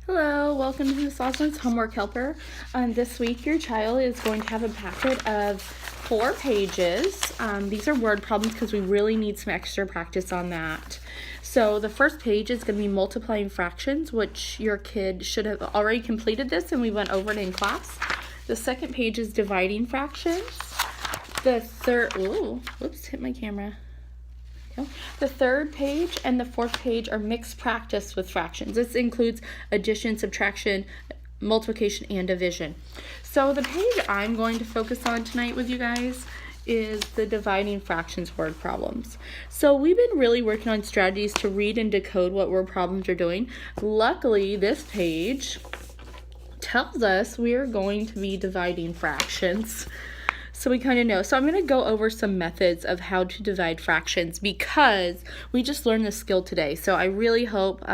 Hello, welcome to Miss Osmond's Homework Helper. This week your child is going to have a packet of 4 pages. These are word problems because we really need some extra practice on that. So the first page is going to be multiplying fractions, which your kid should have already completed this and we went over it in class. The second page is dividing fractions. The third, hit my camera. The third page and the fourth page are mixed practice with fractions. This includes addition, subtraction, multiplication, and division. So the page I'm going to focus on tonight with you guys is the dividing fractions word problems. So we've been really working on strategies to read and decode what word problems are doing. Luckily, this page tells us we are going to be dividing fractions. So we kind of know. So I'm going to go over some methods of how to divide fractions because we just learned this skill today. So I really hope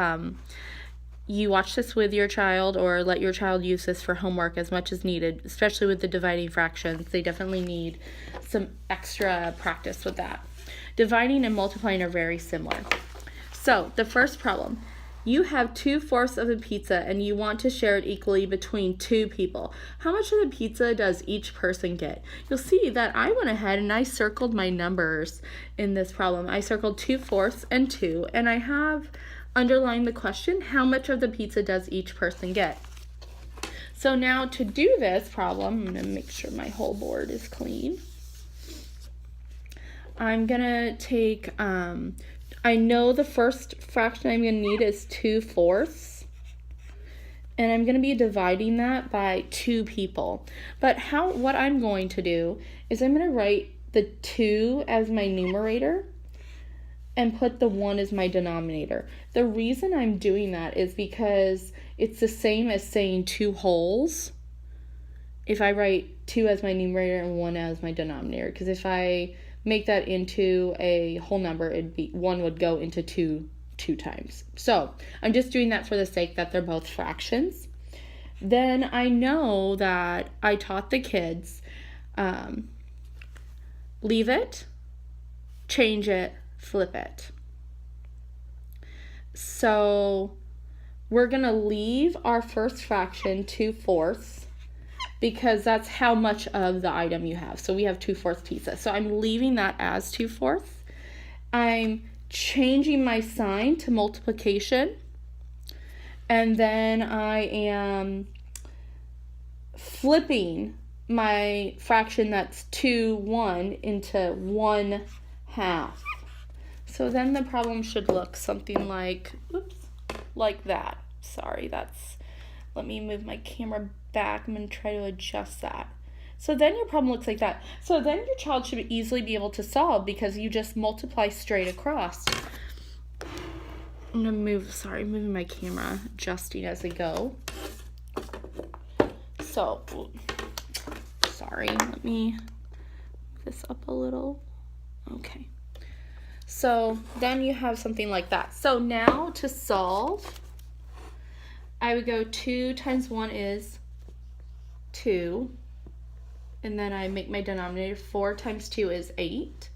you watch this with your child or let your child use this for homework as much as needed, especially with the dividing fractions. They definitely need some extra practice with that. Dividing and multiplying are very similar. So the first problem. You have 2/4 of a pizza and you want to share it equally between 2 people. How much of the pizza does each person get? You'll see that I went ahead and I circled my numbers in this problem. I circled 2/4 and 2, and I have underlined the question, how much of the pizza does each person get? So now to do this problem, I'm going to make sure my whole board is clean. I'm going to take... I know the first fraction I'm going to need is 2/4, and I'm going to be dividing that by 2 people. But what I'm going to do is I'm going to write the 2 as my numerator and put the 1 as my denominator. The reason I'm doing that is because it's the same as saying 2 wholes if I write 2 as my numerator and 1 as my denominator, because if I make that into a whole number, it'd be 1 would go into 2 times. So I'm just doing that for the sake that they're both fractions. Then I know that I taught the kids leave it, change it, flip it. So we're going to leave our first fraction 2/4 because that's how much of the item you have. So we have 2/4 pizza. So I'm leaving that as 2/4. I'm changing my sign to multiplication. And then I am flipping my fraction that's 2/1 into 1/2. So then the problem should look something like that. Sorry, let me move my camera back. I'm going to try to adjust that. So then your problem looks like that. So then your child should easily be able to solve because you just multiply straight across. I'm going to moving my camera, adjusting as we go. So, sorry, let me move this up a little. Okay. So then you have something like that. So now to solve, I would go 2 times 1 is 2, and then I make my denominator 4 times 2 is 8.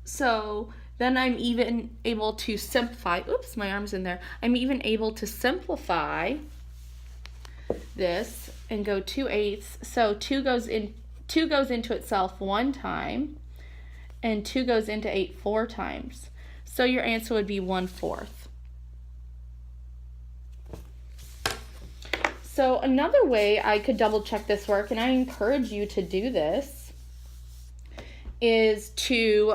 So then I'm even able to simplify. Oops, my arm's in there. I'm even able to simplify this and go 2/8. So 2 goes into itself 1 time, and 2 goes into 8 4 times. So your answer would be 1/4. So another way I could double check this work, and I encourage you to do this, is to,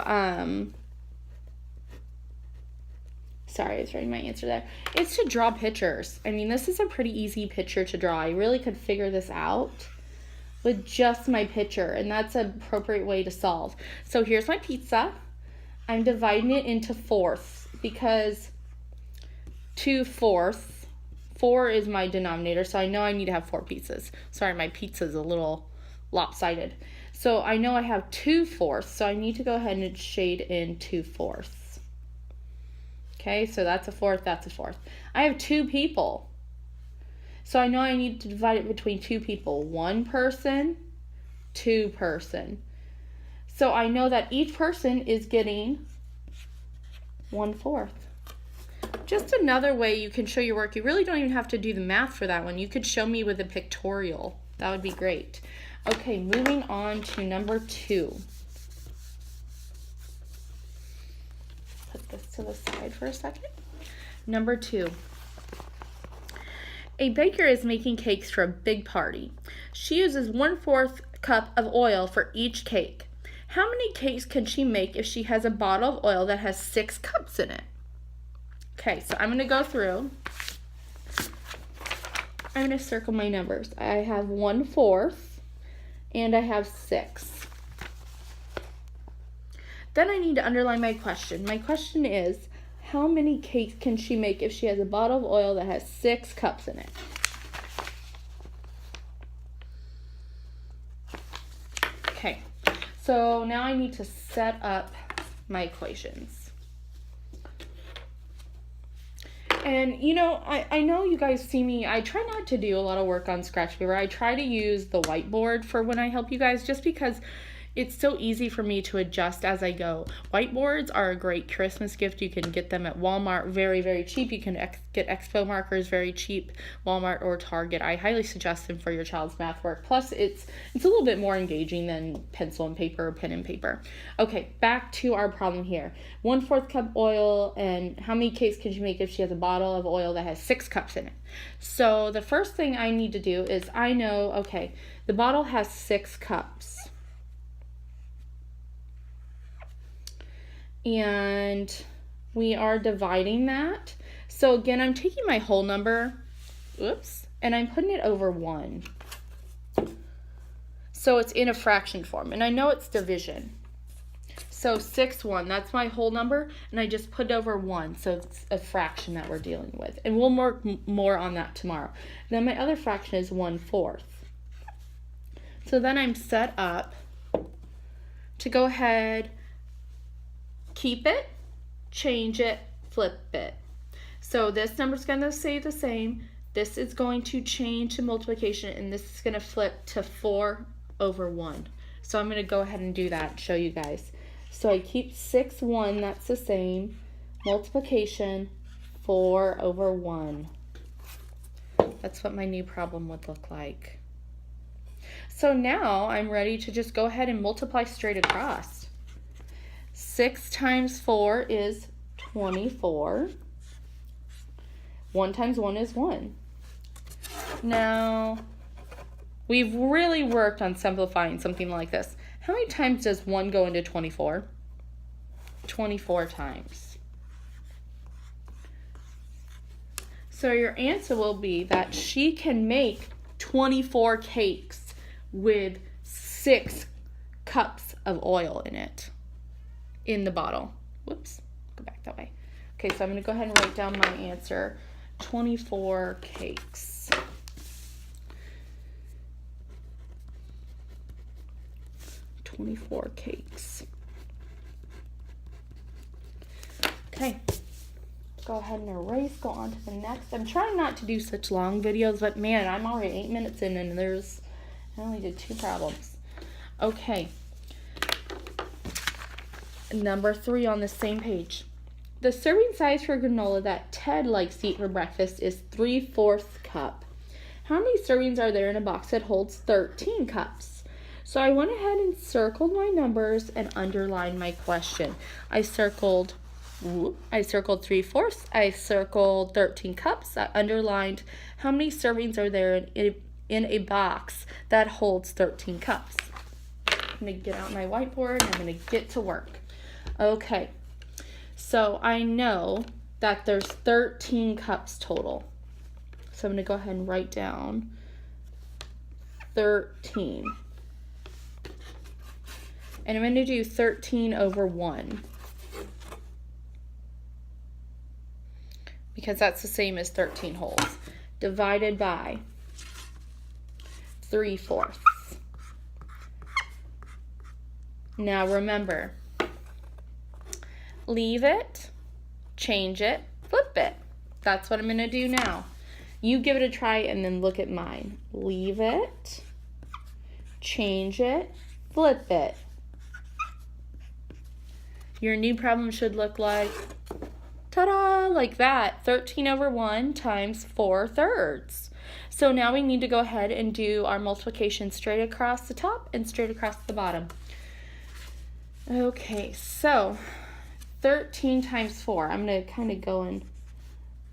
sorry, I was writing my answer there. It's to draw pictures. I mean, this is a pretty easy picture to draw. I really could figure this out with just my picture, and that's an appropriate way to solve. So here's my pizza. I'm dividing it into fourths because 2/4. 4 is my denominator, so I know I need to have 4 pizzas. Sorry, my pizza's a little lopsided. So I know I have 2/4, so I need to go ahead and shade in 2/4. Okay, so that's a fourth, that's a fourth. I have 2 people. So I know I need to divide it between 2 people. 1 person, 2 person. So I know that each person is getting 1/4. Just another way you can show your work. You really don't even have to do the math for that one. You could show me with a pictorial. That would be great. Okay, moving on to number 2. Put this to the side for a second. Number 2. A baker is making cakes for a big party. She uses 1/4 cup of oil for each cake. How many cakes can she make if she has a bottle of oil that has 6 cups in it? Okay, so I'm going to go through. I'm going to circle my numbers. I have 1/4 and I have 6. Then I need to underline my question. My question is, how many cakes can she make if she has a bottle of oil that has 6 cups in it? Okay, so now I need to set up my equations. And, you know, I know you guys see me, I try not to do a lot of work on scratch paper. I try to use the whiteboard for when I help you guys, just because it's so easy for me to adjust as I go. Whiteboards are a great Christmas gift. You can get them at Walmart very, very cheap. You can get Expo markers very cheap, Walmart or Target. I highly suggest them for your child's math work. Plus, it's a little bit more engaging than pencil and paper or pen and paper. Okay, back to our problem here. 1/4 cup oil, and how many cakes can she make if she has a bottle of oil that has 6 cups in it? So the first thing I need to do is I know, okay, the bottle has 6 cups. And we are dividing that. So again, I'm taking my whole number, and I'm putting it over 1. So it's in a fraction form, and I know it's division. So 6/1, that's my whole number, and I just put it over 1, so it's a fraction that we're dealing with. And we'll work more on that tomorrow. Then my other fraction is 1/4. So then I'm set up to go ahead, keep it, change it, flip it. So this number's going to stay the same. This is going to change to multiplication, and this is going to flip to 4/1. So I'm going to go ahead and do that and show you guys. So I keep 6/1, that's the same. Multiplication, 4/1. That's what my new problem would look like. So now I'm ready to just go ahead and multiply straight across. 6 times 4 is 24. 1 times 1 is 1. Now, we've really worked on simplifying something like this. How many times does 1 go into 24? 24 times. So your answer will be that she can make 24 cakes with 6 cups of oil in it. In the bottle. Whoops, go back that way. Okay, so I'm going to go ahead and write down my answer. 24 cakes. Okay, go ahead and erase, go on to the next. I'm trying not to do such long videos, but man, I'm already 8 minutes in and I only did 2 problems. Okay. Number 3 on the same page. The serving size for granola that Ted likes to eat for breakfast is 3/4 cup. How many servings are there in a box that holds 13 cups? So I went ahead and circled my numbers and underlined my question. I circled 3/4. I circled 13 cups. I underlined how many servings are there in a box that holds 13 cups. I'm going to get out my whiteboard and I'm going to get to work. Okay, so I know that there's 13 cups total. So I'm going to go ahead and write down 13. And I'm going to do 13/1. Because that's the same as 13 wholes. Divided by 3/4. Now remember, leave it, change it, flip it. That's what I'm going to do now. You give it a try and then look at mine. Leave it, change it, flip it. Your new problem should look like Ta-da! Like that. 13 over 1 times 4/3. So now we need to go ahead and do our multiplication straight across the top and straight across the bottom. Okay, so 13 times 4. I'm going to kind of go and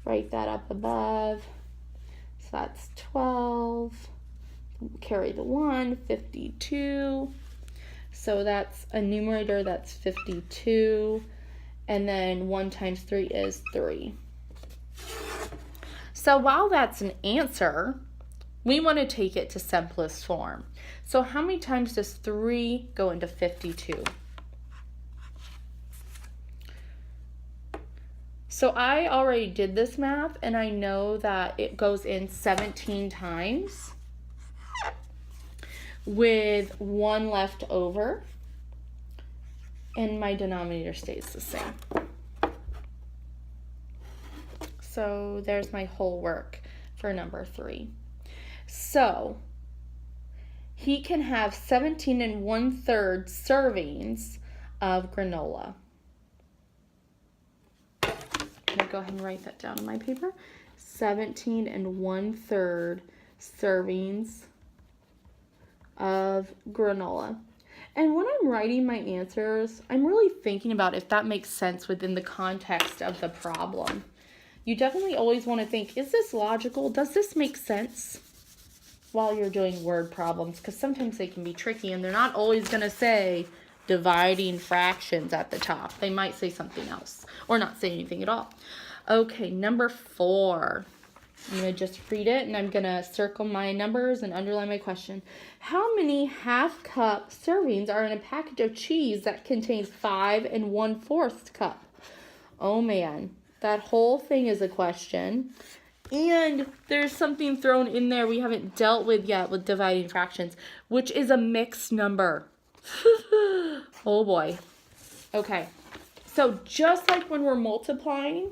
write that up above. So that's 12. Carry the 1, 52. So that's a numerator, that's 52. And then 1 times 3 is 3. So while that's an answer, we want to take it to simplest form. So how many times does 3 go into 52? So I already did this math, and I know that it goes in 17 times with 1 left over, and my denominator stays the same. So there's my whole work for number 3. So he can have 17 1/3 servings of granola. I'm going to go ahead and write that down on my paper. 17 1/3 servings of granola. And when I'm writing my answers, I'm really thinking about if that makes sense within the context of the problem. You definitely always want to think, is this logical? Does this make sense? While you're doing word problems, because sometimes they can be tricky and they're not always going to say dividing fractions at the top. They might say something else or not say anything at all. Okay, number 4. I'm going to just read it, and I'm going to circle my numbers and underline my question. How many half-cup servings are in a package of cheese that contains 5 1/4 cup? Oh, man. That whole thing is a question. And there's something thrown in there we haven't dealt with yet with dividing fractions, which is a mixed number. Oh, boy. Okay. So just like when we're multiplying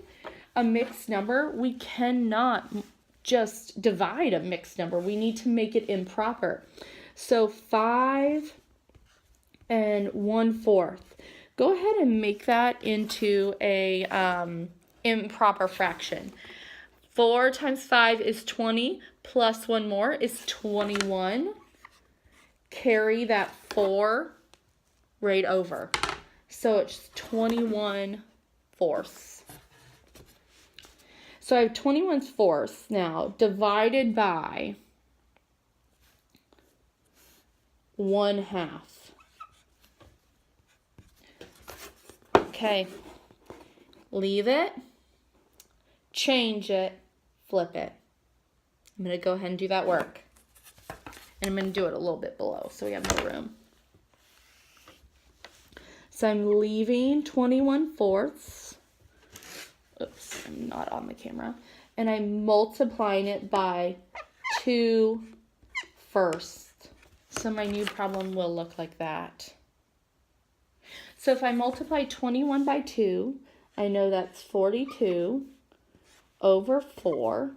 a mixed number, we cannot just divide a mixed number. We need to make it improper. So 5 1/4. Go ahead and make that into a improper fraction. 4 times 5 is 20, plus 1 more is 21. Carry that 4 right over. So it's 21/4. So I have 21/4 now divided by 1/2. Okay, leave it, change it, flip it. I'm going to go ahead and do that work. And I'm going to do it a little bit below so we have more room. So I'm leaving 21/4. Oops, I'm not on the camera. And I'm multiplying it by 2 first. So my new problem will look like that. So if I multiply 21 by 2, I know that's 42 over 4.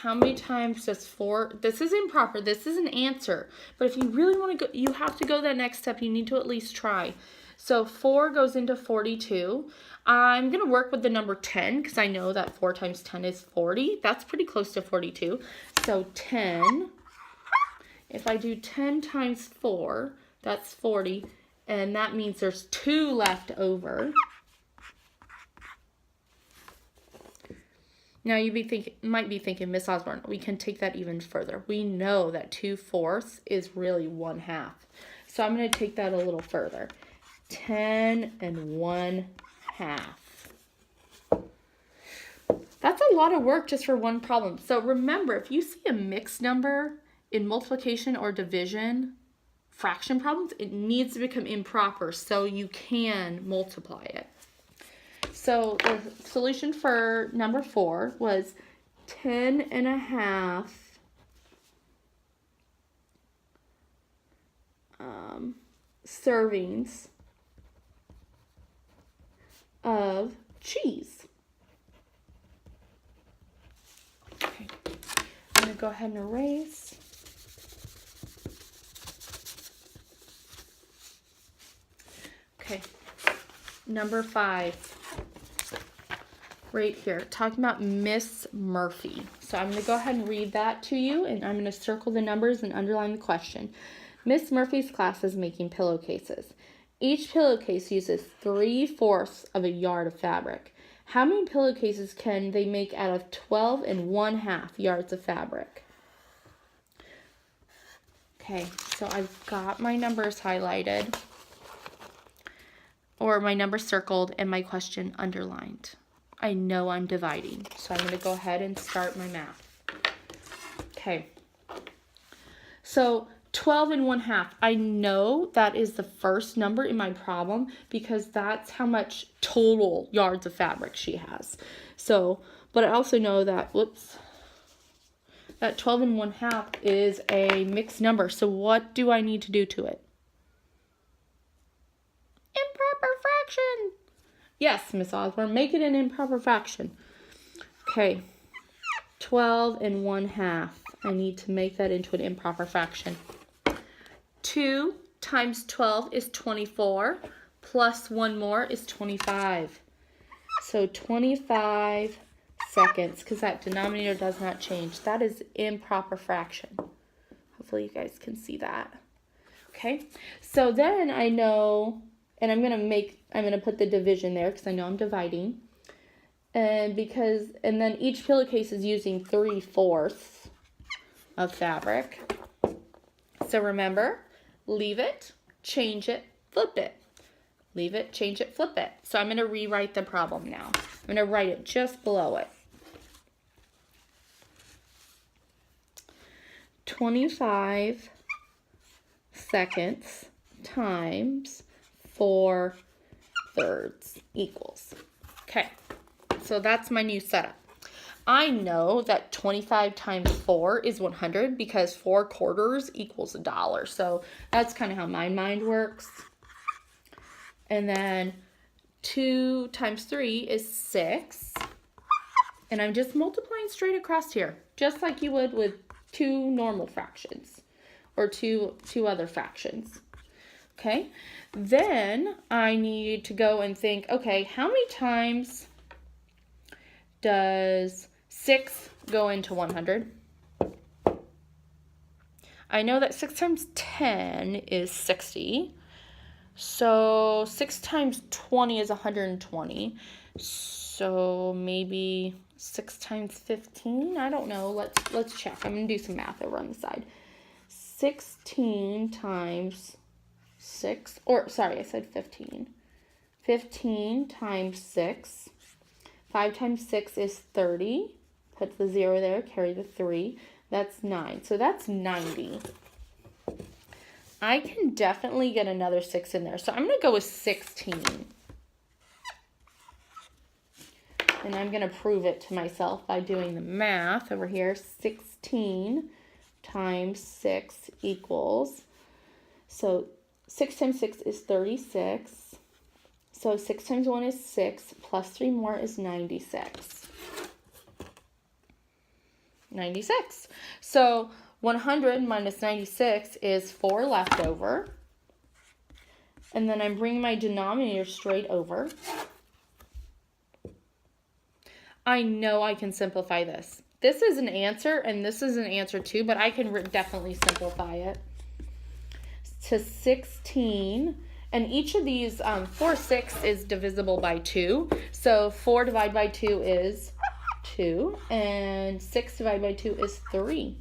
How many times does 4, this is improper, this is an answer, but if you really want to go, you have to go that next step, you need to at least try. So 4 goes into 42. I'm going to work with the number 10 because I know that 4 times 10 is 40. That's pretty close to 42. So 10, if I do 10 times 4, that's 40, and that means there's 2 left over. Now you might be thinking, Miss Osborne, we can take that even further. We know that 2/4 is really 1/2. So I'm going to take that a little further. 10 1/2. That's a lot of work just for one problem. So remember, if you see a mixed number in multiplication or division fraction problems, it needs to become improper so you can multiply it. So the solution for number 4 was 10 1/2 servings of cheese. Okay, I'm going to go ahead and erase. Okay, Number 5. Right here, talking about Miss Murphy. So I'm going to go ahead and read that to you, and I'm going to circle the numbers and underline the question. Miss Murphy's class is making pillowcases. Each pillowcase uses 3/4 of a yard of fabric. How many pillowcases can they make out of 12 1/2 yards of fabric? Okay, so I've got my numbers highlighted, or my numbers circled, and my question underlined. I know I'm dividing, so I'm going to go ahead and start my math. Okay, so 12 1/2. I know that is the first number in my problem because that's how much total yards of fabric she has. So, but I also know that, that 12 1/2 is a mixed number. So what do I need to do to it? Improper fraction. Yes, Miss Osborne, make it an improper fraction. Okay, 12 1/2. I need to make that into an improper fraction. 2 times 12 is 24, plus 1 more is 25. So 25 seconds, because that denominator does not change. That is improper fraction. Hopefully you guys can see that. Okay, so then I know, and I'm gonna put the division there because I know I'm dividing. And then each pillowcase is using 3/4 of fabric. So remember, leave it, change it, flip it. Leave it, change it, flip it. So I'm gonna rewrite the problem now. I'm gonna write it just below it. 25 seconds times 4/3 equals. Okay, so that's my new setup. I know that 25 times 4 is 100 because 4/4 equals $1. So that's kind of how my mind works. And then 2 times 3 is 6. And I'm just multiplying straight across here, just like you would with 2 normal fractions or two other fractions. Okay, then I need to go and think, okay, how many times does 6 go into 100? I know that 6 times 10 is 60. So 6 times 20 is 120. So maybe 6 times 15? I don't know. Let's check. I'm going to do some math over on the side. 16 times 6, or sorry, I said 15. 15 times 6. 5 times 6 is 30. Put the 0 there, carry the 3. That's 9. So that's 90. I can definitely get another 6 in there. So I'm going to go with 16. And I'm going to prove it to myself by doing the math over here. 16 times 6 equals, so 6 times 6 is 36. So 6 times 1 is 6, plus 3 more is 96. 96. So 100 minus 96 is 4 left over. And then I'm bringing my denominator straight over. I know I can simplify this. This is an answer, and this is an answer too, but I can definitely simplify it to 16. And each of these, 4, 6 is divisible by 2. So 4 divided by 2 is 2, and 6 divided by 2 is 3.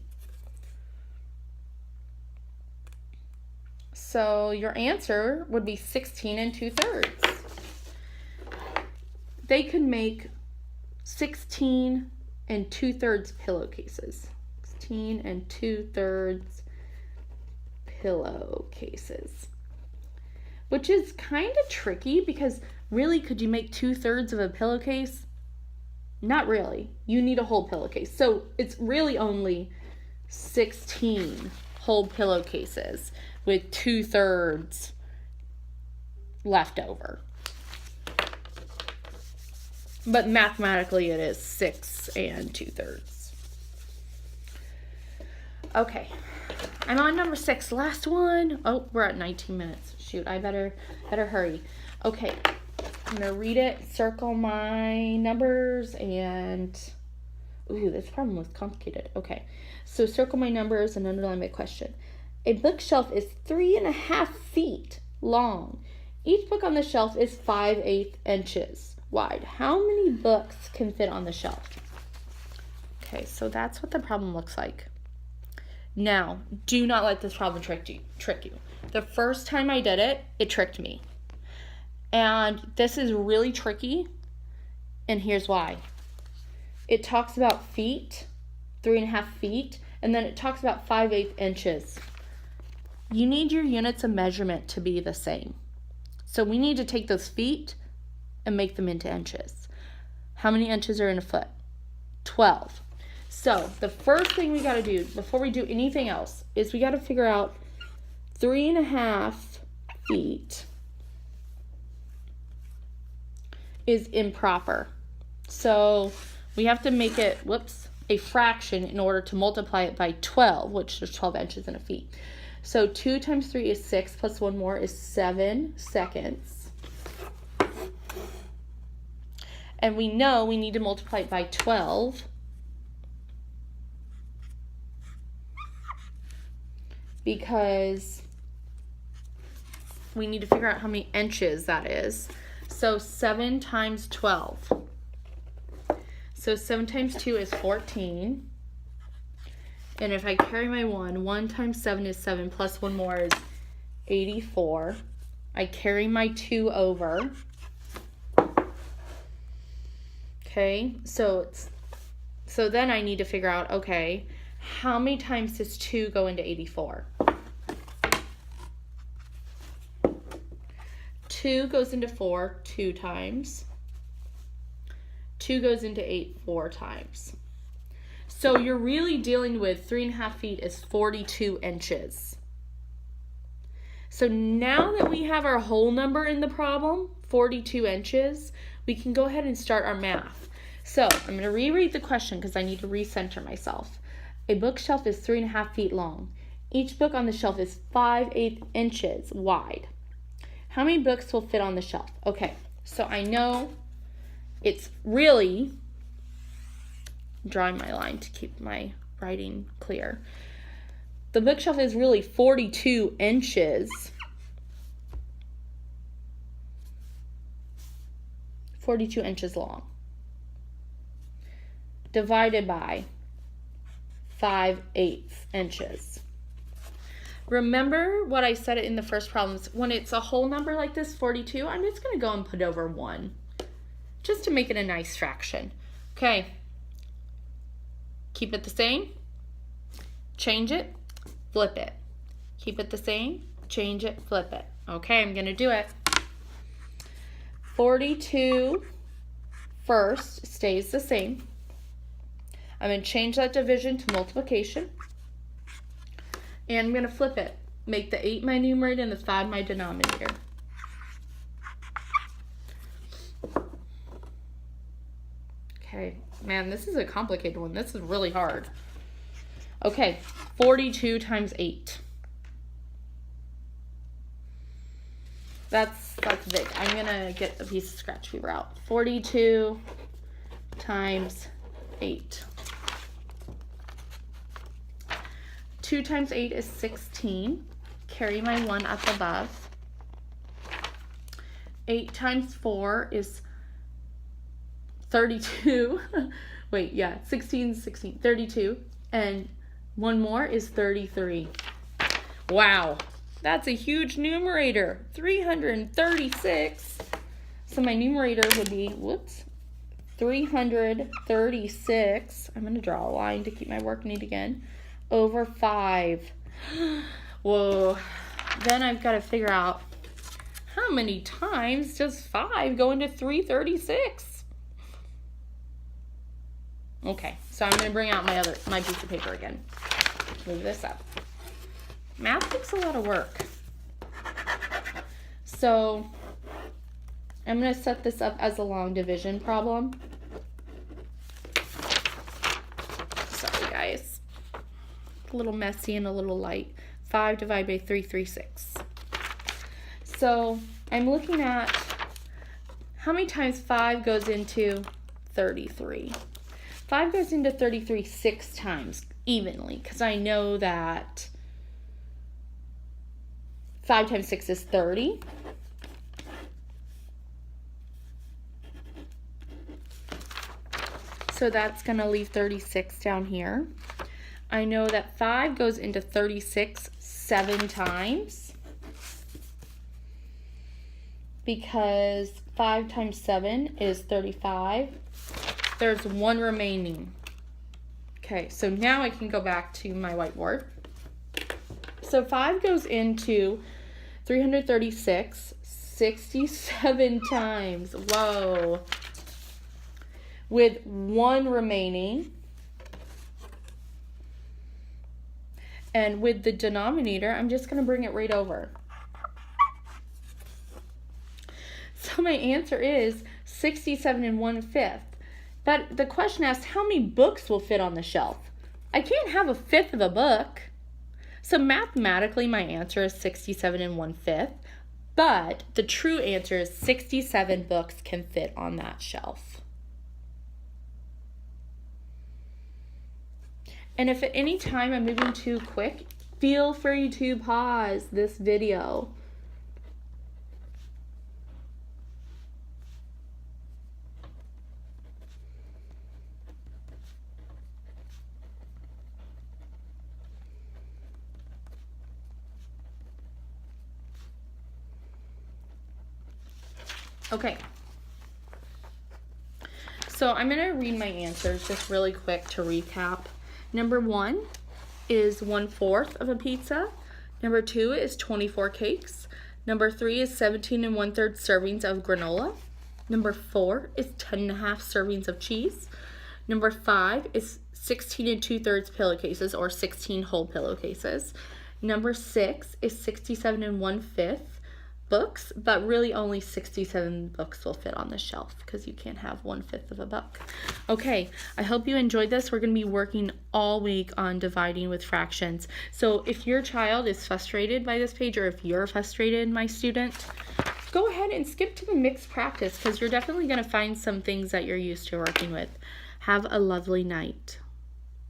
So your answer would be 16 2/3. They could make 16 2/3 pillowcases. 16 2/3 pillowcases. Which is kind of tricky because really, could you make 2/3 of a pillowcase? Not really. You need a whole pillowcase. So it's really only 16 whole pillowcases with 2/3 left over. But mathematically it is 6 2/3. Okay, I'm on number 6, last one. Oh, we're at 19 minutes. Shoot, I better hurry. Okay, I'm going to read it, circle my numbers, and... Ooh, this problem was complicated. Okay, so circle my numbers and underline my question. A bookshelf is 3.5 feet long. Each book on the shelf is 5/8 inches wide. How many books can fit on the shelf? Okay, so that's what the problem looks like. Now, do not let this problem trick you. The first time I did it, it tricked me. And this is really tricky, and here's why. It talks about feet, 3.5 feet, and then it talks about 5/8 inches. You need your units of measurement to be the same. So we need to take those feet and make them into inches. How many inches are in a foot? 12. So the first thing we got to do before we do anything else is we got to figure out 3.5 feet is improper. So we have to make it, a fraction in order to multiply it by 12, which is 12 inches in a feet. So 2 times 3 is 6, plus 1 more is 7 seconds. And we know we need to multiply it by 12 because we need to figure out how many inches that is. So 7 times 12. So 7 times 2 is 14. And if I carry my 1 times 7 is 7, plus 1 more is 84. I carry my 2 over. Okay, so then I need to figure out, okay, how many times does 2 go into 84? 2 goes into 4 2 times. 2 goes into 8 4 times. So you're really dealing with 3.5 feet is 42 inches. So now that we have our whole number in the problem, 42 inches, we can go ahead and start our math. So I'm going to reread the question because I need to recenter myself. A bookshelf is 3.5 feet long. Each book on the shelf is 5/8 inches wide. How many books will fit on the shelf? Okay, so I know it's really, drawing my line to keep my writing clear. The bookshelf is really 42 inches. 42 inches long. Divided by 5/8 inches. Remember what I said in the first problems. When it's a whole number like this, 42, I'm just going to go and put over 1. Just to make it a nice fraction. Okay. Keep it the same. Change it. Flip it. Keep it the same. Change it. Flip it. Okay, I'm going to do it. 42 first stays the same. I'm going to change that division to multiplication. And I'm going to flip it. Make the 8 my numerator and the 5 my denominator. Okay, man, this is a complicated one. This is really hard. Okay, 42 times 8. That's big. I'm going to get a piece of scratch paper out. 42 times 8. 2 times 8 is 16. Carry my 1 up above. 8 times 4 is 32. Wait, yeah, 16, 32. And 1 more is 33. Wow, that's a huge numerator. 336. So my numerator would be, 336. I'm going to draw a line to keep my work neat again. Over 5. Whoa. Then I've got to figure out how many times does 5 go into 336? Okay, so I'm going to bring out my piece of paper again. Move this up. Math takes a lot of work. So I'm going to set this up as a long division problem. Sorry, guys. A little messy and a little light. 5 divided by 336. So I'm looking at How many times 5 goes into 33? 5 goes into 33 6 times evenly, because I know that 5 times 6 is 30. So that's going to leave 36 down here. I know that 5 goes into 36 7 times, because 5 times 7 is 35. There's 1 remaining. Okay, so now I can go back to my whiteboard. So 5 goes into 336 67 times. Whoa. With 1 remaining. And with the denominator, I'm just going to bring it right over. So my answer is 67 1/5. But the question asks, how many books will fit on the shelf? I can't have a fifth of a book. So mathematically, my answer is 67 1/5. But the true answer is 67 books can fit on that shelf. And if at any time I'm moving too quick, feel free to pause this video. Okay. So I'm going to read my answers just really quick to recap. Number 1 is 1/4 of a pizza. Number 2 is 24 cakes. Number 3 is 17 1/3 servings of granola. Number 4 is 10 1/2 servings of cheese. Number 5 is 16 2/3 pillowcases, or 16 whole pillowcases. Number 6 is 67 1/5 books, but really only 67 books will fit on the shelf because you can't have 1/5 of a book. Okay, I hope you enjoyed this. We're going to be working all week on dividing with fractions. So if your child is frustrated by this page, or if you're frustrated, my student, go ahead and skip to the mixed practice, because you're definitely going to find some things that you're used to working with. Have a lovely night.